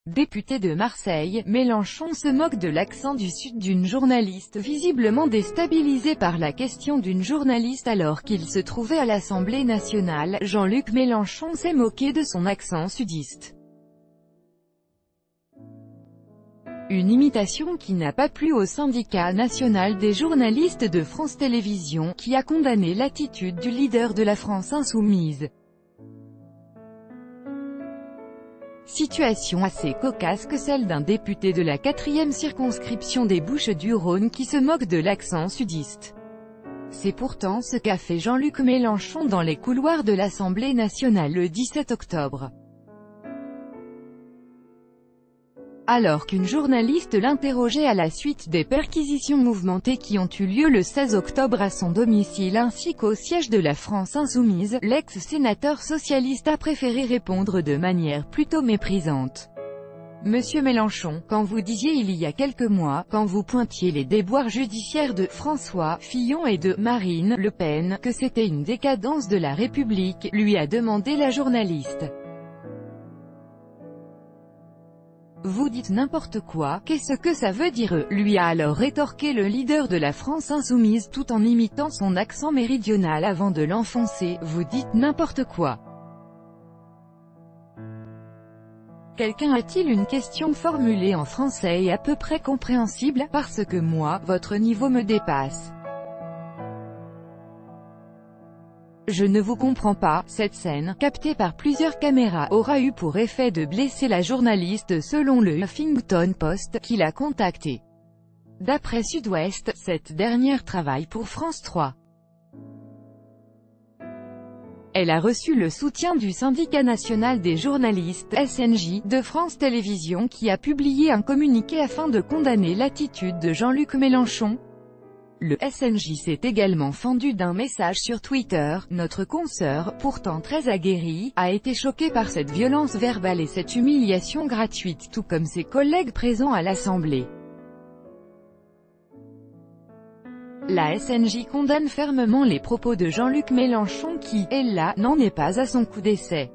Député de Marseille, Mélenchon se moque de l'accent du Sud d'une journaliste visiblement déstabilisée par la question d'une journaliste alors qu'il se trouvait à l'Assemblée nationale. Jean-Luc Mélenchon s'est moqué de son accent sudiste. Une imitation qui n'a pas plu au syndicat national des journalistes de France Télévisions, qui a condamné l'attitude du leader de la France insoumise. Situation assez cocasse que celle d'un député de la 4e circonscription des Bouches-du-Rhône qui se moque de l'accent sudiste. C'est pourtant ce qu'a fait Jean-Luc Mélenchon dans les couloirs de l'Assemblée nationale le 17 octobre. Alors qu'une journaliste l'interrogeait à la suite des perquisitions mouvementées qui ont eu lieu le 16 octobre à son domicile ainsi qu'au siège de la France insoumise, l'ex-sénateur socialiste a préféré répondre de manière plutôt méprisante. Monsieur Mélenchon, quand vous disiez il y a quelques mois, quand vous pointiez les déboires judiciaires de François Fillon et de Marine Le Pen, que c'était une décadence de la République, lui a demandé la journaliste. Vous dites n'importe quoi, qu'est-ce que ça veut dire, lui a alors rétorqué le leader de la France insoumise tout en imitant son accent méridional avant de l'enfoncer. Vous dites n'importe quoi. Quelqu'un a-t-il une question formulée en français et à peu près compréhensible, parce que moi, votre niveau me dépasse. Je ne vous comprends pas. Cette scène, captée par plusieurs caméras, aura eu pour effet de blesser la journaliste selon le Huffington Post, qui l'a contactée. D'après Sud-Ouest, cette dernière travaille pour France 3. Elle a reçu le soutien du syndicat national des journalistes, SNJ, de France Télévisions qui a publié un communiqué afin de condamner l'attitude de Jean-Luc Mélenchon. Le SNJ s'est également fendu d'un message sur Twitter. Notre consoeur, pourtant très aguerrie, a été choquée par cette violence verbale et cette humiliation gratuite, tout comme ses collègues présents à l'Assemblée. La SNJ condamne fermement les propos de Jean-Luc Mélenchon qui, elle là, n'en est pas à son coup d'essai.